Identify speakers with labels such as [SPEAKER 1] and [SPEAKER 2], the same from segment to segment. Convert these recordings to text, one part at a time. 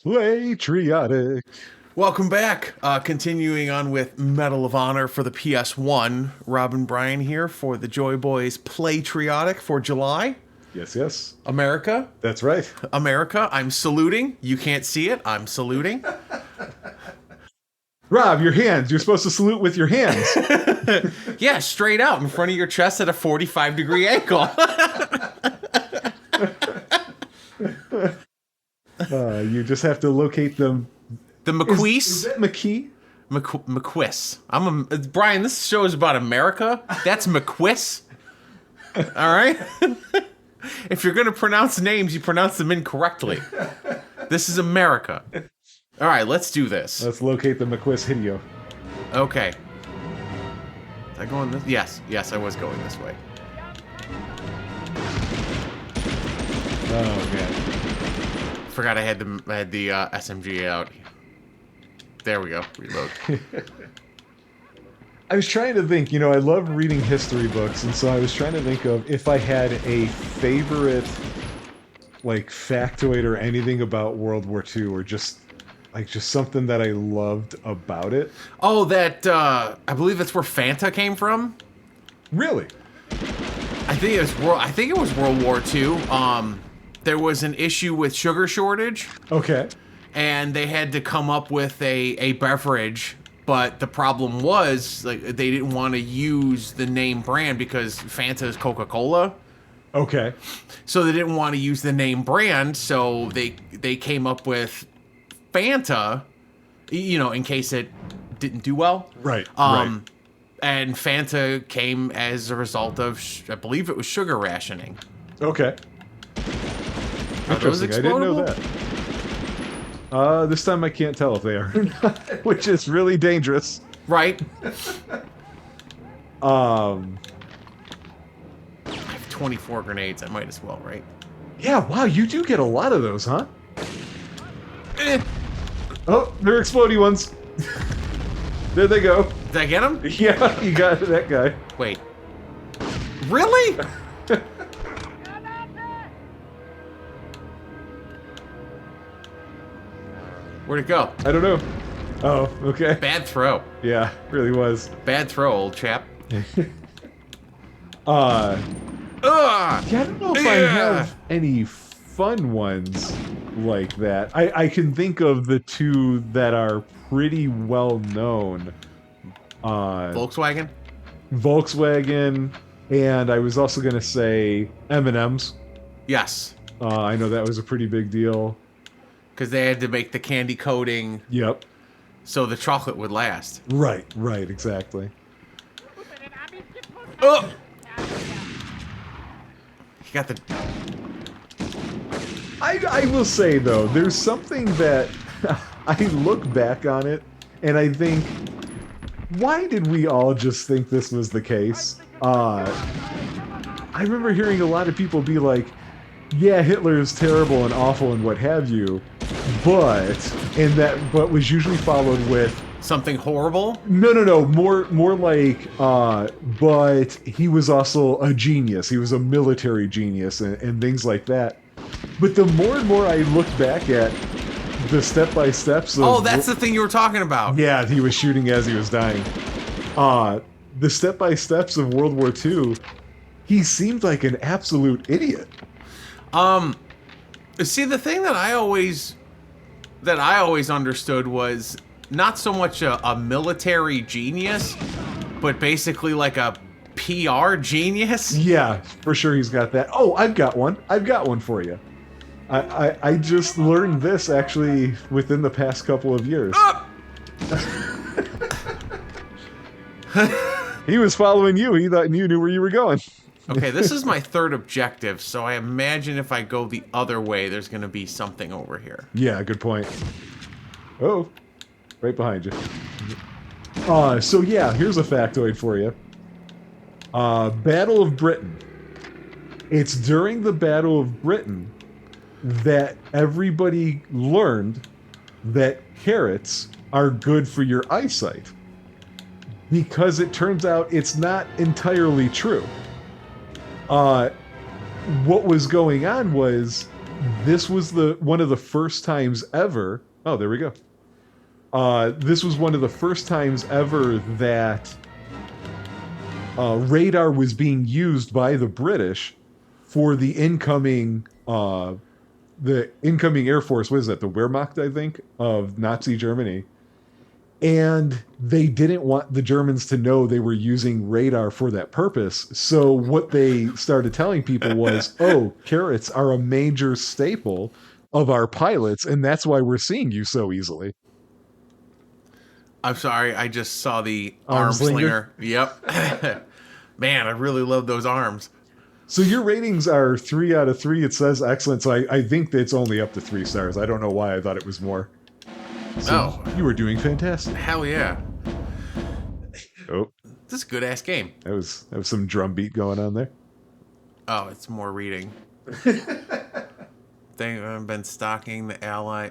[SPEAKER 1] Playtriotic.
[SPEAKER 2] Welcome back. Continuing on with Medal of Honor for the PS1. Robin Bryan here for the Joy Boys Playtriotic for July.
[SPEAKER 1] Yes.
[SPEAKER 2] America.
[SPEAKER 1] That's right.
[SPEAKER 2] America. I'm saluting. You can't see it. I'm saluting.
[SPEAKER 1] Rob, your hands. You're supposed to salute with your hands.
[SPEAKER 2] Yeah, straight out in front of your chest at a 45-degree angle.
[SPEAKER 1] You just have to locate them.
[SPEAKER 2] The McQueese.
[SPEAKER 1] Is that McKee?
[SPEAKER 2] McQuiss. Brian, this show is about America. That's McQuiss. All right? If you're going to pronounce names, you pronounce them incorrectly. This is America. All right, let's do this.
[SPEAKER 1] Let's locate the McQuiss Hideo.
[SPEAKER 2] Okay. Was I going this? Yes, I was going this way.
[SPEAKER 1] Oh, man.
[SPEAKER 2] Forgot I had the SMG out. There we go. Reload.
[SPEAKER 1] I was trying to think, I love reading history books, and so I was trying to think of if I had a favorite, factoid or anything about World War II, or just something that I loved about it.
[SPEAKER 2] Oh, that, I believe that's where Fanta came from?
[SPEAKER 1] Really?
[SPEAKER 2] I think it was World War II. There was an issue with sugar shortage.
[SPEAKER 1] Okay.
[SPEAKER 2] And they had to come up with a beverage, but the problem was they didn't want to use the name brand because Fanta is Coca-Cola.
[SPEAKER 1] Okay.
[SPEAKER 2] So they didn't want to use the name brand, so they came up with Fanta, in case it didn't do well.
[SPEAKER 1] Right.
[SPEAKER 2] And Fanta came as a result of, I believe it was sugar rationing.
[SPEAKER 1] Okay. Interesting. I didn't know that. This time I can't tell if they are or not, which is really dangerous.
[SPEAKER 2] Right. I have 24 grenades. I might as well, right?
[SPEAKER 1] Yeah, wow, you do get a lot of those, huh? Oh, they're explodey ones. There they go.
[SPEAKER 2] Did I get them?
[SPEAKER 1] Yeah, you got that guy.
[SPEAKER 2] Wait. Really? Where'd it go?
[SPEAKER 1] I don't know. Oh, okay.
[SPEAKER 2] Bad throw.
[SPEAKER 1] Yeah, really was.
[SPEAKER 2] Bad throw, old chap.
[SPEAKER 1] Yeah, I don't know if I have any fun ones like that. I can think of the two that are pretty well known.
[SPEAKER 2] Volkswagen,
[SPEAKER 1] and I was also going to say M&M's.
[SPEAKER 2] Yes.
[SPEAKER 1] I know that was a pretty big deal.
[SPEAKER 2] Because they had to make the candy coating.
[SPEAKER 1] Yep.
[SPEAKER 2] So the chocolate would last.
[SPEAKER 1] Right, exactly.
[SPEAKER 2] Oh! You got the...
[SPEAKER 1] I will say, though, there's something that I look back on it, and I think, why did we all just think this was the case? I remember hearing a lot of people be like, yeah, Hitler is terrible and awful and what have you, but was usually followed with
[SPEAKER 2] something horrible?
[SPEAKER 1] No, more like, but he was also a genius. He was a military genius and things like that. But the more and more I look back at the step-by-steps of...
[SPEAKER 2] Oh, that's the thing you were talking about.
[SPEAKER 1] Yeah, he was shooting as he was dying. The step-by-steps of World War II, he seemed like an absolute idiot.
[SPEAKER 2] See, the thing that I always understood was not so much a military genius, but basically like a PR genius.
[SPEAKER 1] Yeah, for sure he's got that. Oh, I've got one for you. I just learned this actually within the past couple of years. He was following you. He thought you knew where you were going.
[SPEAKER 2] Okay, this is my third objective, so I imagine if I go the other way, there's going to be something over here.
[SPEAKER 1] Yeah, good point. Oh, right behind you. So yeah, here's a factoid for you. Battle of Britain. It's during the Battle of Britain that everybody learned that carrots are good for your eyesight. Because it turns out it's not entirely true. What was going on was this was one of the first times ever. Oh, there we go. This was one of the first times ever that radar was being used by the British for the incoming Air Force. What is that? The Wehrmacht, I think, of Nazi Germany. And they didn't want the Germans to know they were using radar for that purpose. So what they started telling people was, oh, carrots are a major staple of our pilots, and that's why we're seeing you so easily.
[SPEAKER 2] I'm sorry, I just saw the
[SPEAKER 1] Arm
[SPEAKER 2] arm
[SPEAKER 1] slinger?
[SPEAKER 2] slinger. Yep. Man, I really love those arms.
[SPEAKER 1] So your ratings are 3 out of 3. It says excellent. So I think that it's only up to 3 stars. I don't know why I thought it was more. So you were doing fantastic.
[SPEAKER 2] Hell yeah.
[SPEAKER 1] Oh,
[SPEAKER 2] This is a good-ass game.
[SPEAKER 1] that was some drum beat going on there.
[SPEAKER 2] Oh, it's more reading. They've been stocking the Ally.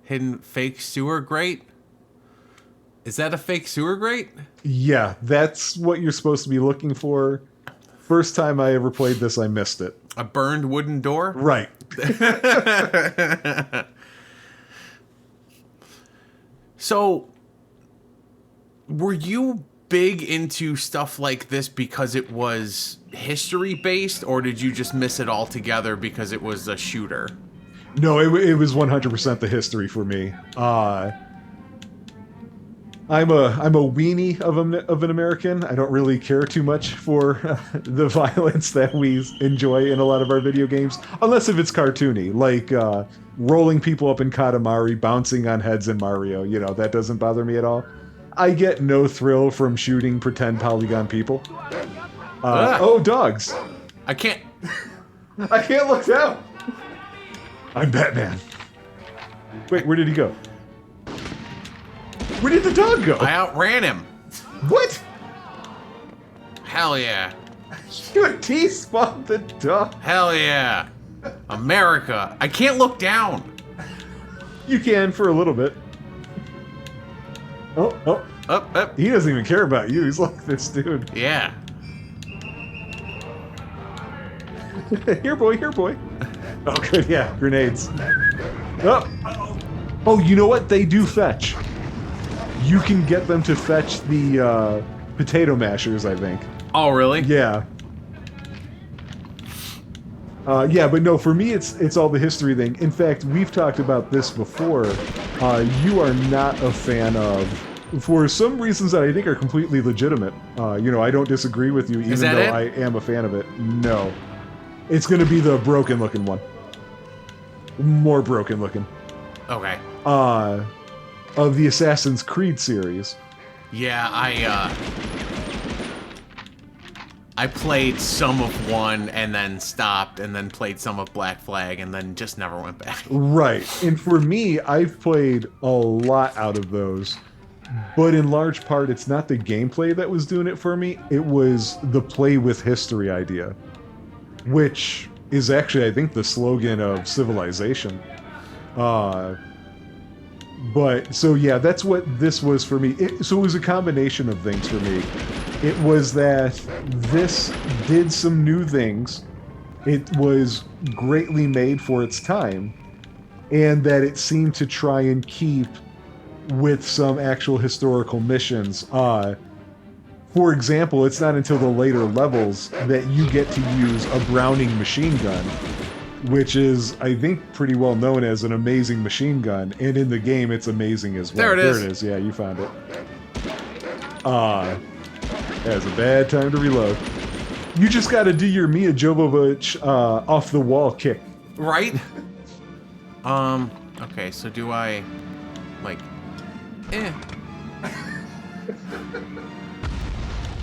[SPEAKER 2] Hidden fake sewer grate? Is that a fake sewer grate?
[SPEAKER 1] Yeah, that's what you're supposed to be looking for. First time I ever played this, I missed it.
[SPEAKER 2] A burned wooden door?
[SPEAKER 1] Right.
[SPEAKER 2] So, were you big into stuff like this because it was history based, or did you just miss it altogether because it was a shooter?
[SPEAKER 1] No, it was 100% the history for me. I'm a weenie of an American. I don't really care too much for the violence that we enjoy in a lot of our video games, unless if it's cartoony, like rolling people up in Katamari, bouncing on heads in Mario. You know, that doesn't bother me at all. I get no thrill from shooting pretend polygon people. Oh, dogs!
[SPEAKER 2] I can't
[SPEAKER 1] look down. I'm Batman. Wait, where did he go? Where did the dog go?
[SPEAKER 2] I outran him.
[SPEAKER 1] What?
[SPEAKER 2] Hell yeah.
[SPEAKER 1] You T-spawned the dog.
[SPEAKER 2] Hell yeah. America. I can't look down.
[SPEAKER 1] You can for a little bit. Oh.
[SPEAKER 2] Up.
[SPEAKER 1] He doesn't even care about you. He's like this dude.
[SPEAKER 2] Yeah.
[SPEAKER 1] Here, boy. Oh, good. Yeah, grenades. Oh, you know what? They do fetch. You can get them to fetch the potato mashers, I think.
[SPEAKER 2] Oh, really?
[SPEAKER 1] Yeah. Yeah, but no, for me, it's all the history thing. In fact, we've talked about this before. You are not a fan of, for some reasons that I think are completely legitimate. I don't disagree with you, even though I am a fan of it. No. It's going to be the broken-looking one. More broken-looking.
[SPEAKER 2] Okay.
[SPEAKER 1] Of the Assassin's Creed series.
[SPEAKER 2] Yeah, I played some of one and then stopped and then played some of Black Flag and then just never went back.
[SPEAKER 1] Right. And for me, I've played a lot out of those. But in large part, it's not the gameplay that was doing it for me. It was the play with history idea. Which is actually, I think, the slogan of Civilization. But, so yeah, that's what this was for me. So it was a combination of things for me. It was that this did some new things. It was greatly made for its time. And that it seemed to try and keep with some actual historical missions. For example, it's not until the later levels that you get to use a Browning machine gun, which is, I think, pretty well known as an amazing machine gun, and in the game it's amazing as well.
[SPEAKER 2] There it
[SPEAKER 1] is. Yeah, you found it. That was a bad time to reload. You just gotta do your Mia Jovovich off-the-wall kick.
[SPEAKER 2] Right? Okay, so do I, like,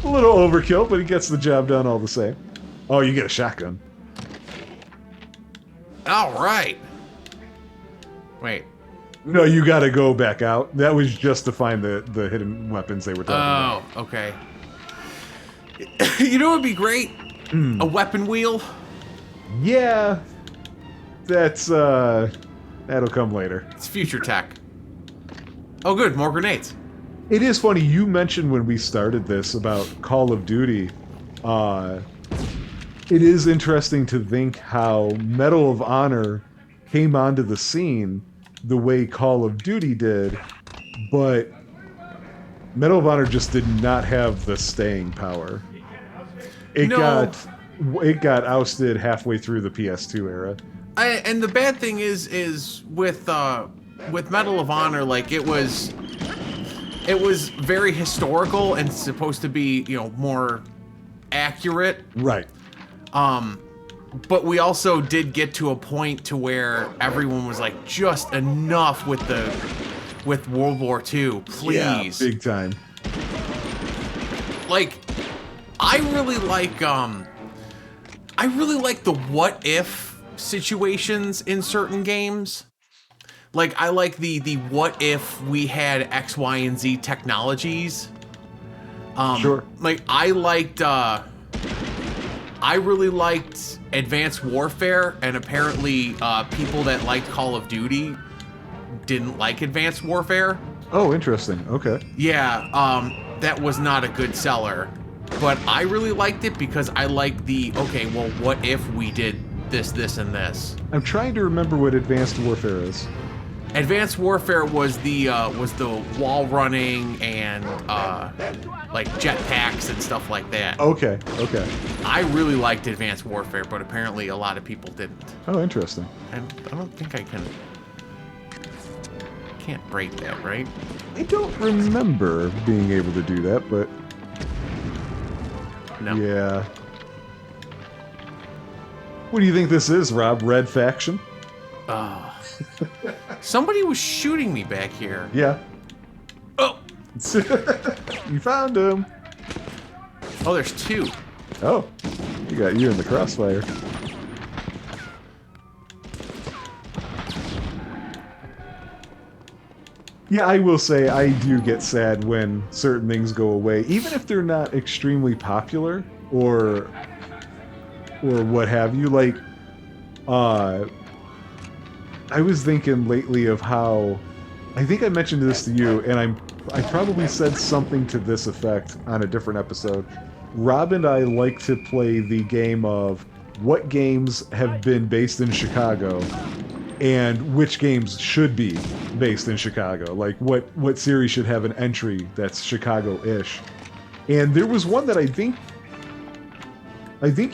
[SPEAKER 1] A little overkill, but he gets the job done all the same. Oh, you get a shotgun.
[SPEAKER 2] All right. Wait.
[SPEAKER 1] No, you gotta go back out. That was just to find the hidden weapons they were talking about.
[SPEAKER 2] Oh, okay. You know what would be great? A weapon wheel?
[SPEAKER 1] Yeah. That's, that'll come later.
[SPEAKER 2] It's future tech. Oh, good. More grenades.
[SPEAKER 1] It is funny, you mentioned when we started this about Call of Duty, it is interesting to think how Medal of Honor came onto the scene the way Call of Duty did, but Medal of Honor just did not have the staying power. It got ousted halfway through the PS2 era.
[SPEAKER 2] And the bad thing is with Medal of Honor, like it was very historical and supposed to be, you know, more accurate.
[SPEAKER 1] Right.
[SPEAKER 2] But we also did get to a point to where everyone was like, just enough with World War II, please.
[SPEAKER 1] Yeah, big time.
[SPEAKER 2] Like, I really like the what if situations in certain games. Like, I like the what if we had X, Y, and Z technologies.
[SPEAKER 1] Sure.
[SPEAKER 2] Like, I really liked Advanced Warfare, and apparently people that liked Call of Duty didn't like Advanced Warfare.
[SPEAKER 1] Oh, interesting. Okay.
[SPEAKER 2] Yeah, that was not a good seller. But I really liked it because I like okay, well, what if we did this, this, and this?
[SPEAKER 1] I'm trying to remember what Advanced Warfare is.
[SPEAKER 2] Advanced Warfare was the wall running and like jetpacks and stuff like that.
[SPEAKER 1] Okay.
[SPEAKER 2] I really liked Advanced Warfare, but apparently a lot of people didn't.
[SPEAKER 1] Oh, interesting.
[SPEAKER 2] And I don't think I can't break that, right?
[SPEAKER 1] I don't remember being able to do that, but
[SPEAKER 2] No.
[SPEAKER 1] yeah. What do you think this is, Rob? Red Faction?
[SPEAKER 2] Somebody was shooting me back here.
[SPEAKER 1] Yeah.
[SPEAKER 2] Oh!
[SPEAKER 1] You found him.
[SPEAKER 2] Oh, there's two.
[SPEAKER 1] Oh, you got you in the crossfire. Yeah, I will say I do get sad when certain things go away, even if they're not extremely popular or what have you. Like, I was thinking lately of how, I think I mentioned this to you, and I probably said something to this effect on a different episode. Rob and I like to play the game of what games have been based in Chicago and which games should be based in Chicago. Like what series should have an entry that's Chicago-ish. And there was one that I think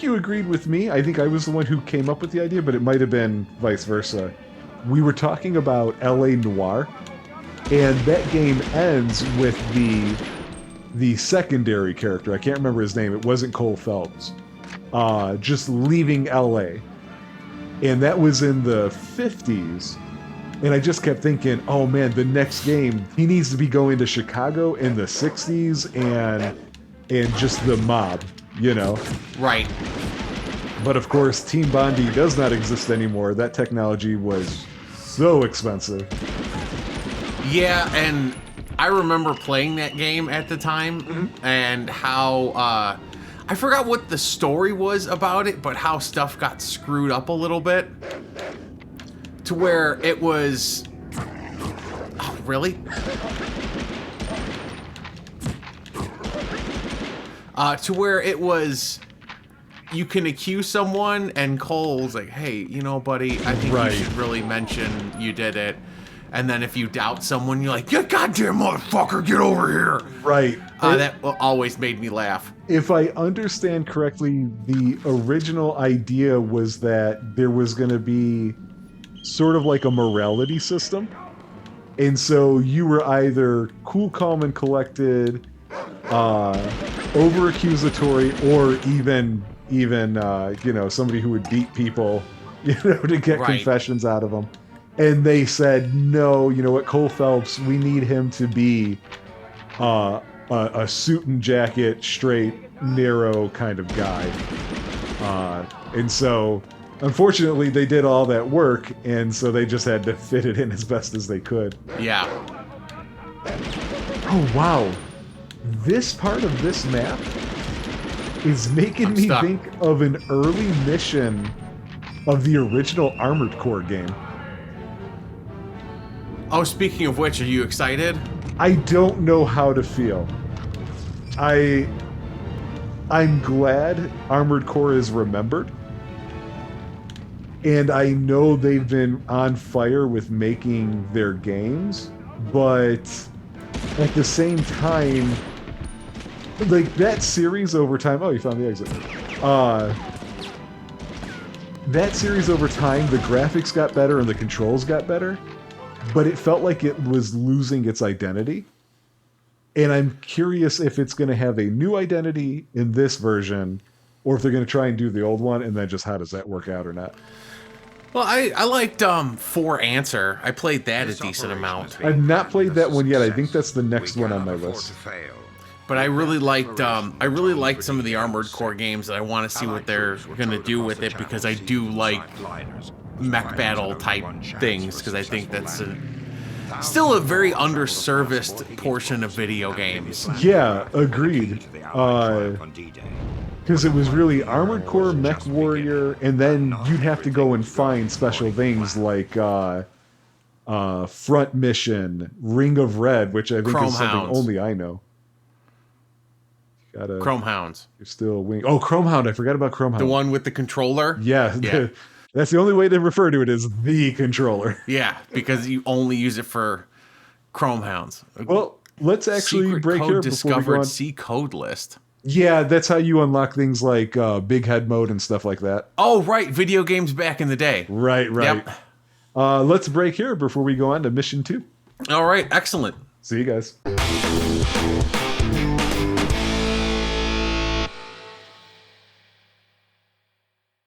[SPEAKER 1] you agreed with me. I think I was the one who came up with the idea, but it might have been vice versa. We were talking about LA Noire, and that game ends with the secondary character. I can't remember his name. It wasn't Cole Phelps. Just leaving LA. And that was in the 50s. And I just kept thinking, oh man, the next game, he needs to be going to Chicago in the 60s and just the mob, you know?
[SPEAKER 2] Right.
[SPEAKER 1] But of course, Team Bondi does not exist anymore. That technology was so expensive.
[SPEAKER 2] Yeah, and I remember playing that game at the time, and how, I forgot what the story was about it, but how stuff got screwed up a little bit. To where it was... Oh, really? To where it was... You can accuse someone, and Cole's like, hey, you know, buddy, I think you should really mention you did it. And then if you doubt someone, you're like, you goddamn motherfucker, get over here.
[SPEAKER 1] Right.
[SPEAKER 2] That always made me laugh.
[SPEAKER 1] If I understand correctly, the original idea was that there was going to be sort of like a morality system. And so you were either cool, calm, and collected, over-accusatory, or even you know, somebody who would beat people, you know, to get confessions out of them. And they said, no, you know what, Cole Phelps, we need him to be a suit and jacket, straight, narrow kind of guy. And so, unfortunately, they did all that work, and so they just had to fit it in as best as they could.
[SPEAKER 2] Yeah.
[SPEAKER 1] Oh, wow. This part of this map is making me think of an early mission of the original Armored Core game.
[SPEAKER 2] Oh, speaking of which, are you excited?
[SPEAKER 1] I don't know how to feel. I'm glad Armored Core is remembered. And I know they've been on fire with making their games, but at the same time, like that series over time. Oh, you found the exit. That series over time, the graphics got better and the controls got better, but it felt like it was losing its identity. And I'm curious if it's going to have a new identity in this version, or if they're going to try and do the old one, and then just how does that work out or not.
[SPEAKER 2] Well, I liked For Answer. I played that a decent amount.
[SPEAKER 1] I've not played that one yet. I think that's the next one on my list.
[SPEAKER 2] But I really liked some of the Armored Core games, and I want to see what they're going to do with it, because I do like mech battle type things, because I think that's still a very underserviced portion of video games.
[SPEAKER 1] Yeah, agreed. Because it was really Armored Core, Mech Warrior, and then you'd have to go and find special things like Front Mission, Ring of Red, which I think
[SPEAKER 2] Chrome
[SPEAKER 1] is something
[SPEAKER 2] Hounds.
[SPEAKER 1] only I know.
[SPEAKER 2] Chrome Hounds.
[SPEAKER 1] You're still wing. Oh, Chrome Hound! I forgot about Chrome Hound.
[SPEAKER 2] The one with the controller?
[SPEAKER 1] Yeah.
[SPEAKER 2] Yeah.
[SPEAKER 1] That's the only way to refer to it, is the controller.
[SPEAKER 2] Yeah, because you only use it for Chrome Hounds.
[SPEAKER 1] Well, let's actually
[SPEAKER 2] Secret
[SPEAKER 1] break
[SPEAKER 2] code
[SPEAKER 1] here before we go
[SPEAKER 2] discovered.
[SPEAKER 1] on.
[SPEAKER 2] See code list.
[SPEAKER 1] Yeah, that's how you unlock things like big head mode and stuff like that.
[SPEAKER 2] Oh, right. Video games back in the day.
[SPEAKER 1] Right.
[SPEAKER 2] Yep.
[SPEAKER 1] Let's break here before we go on to mission 2.
[SPEAKER 2] All right. Excellent.
[SPEAKER 1] See you guys.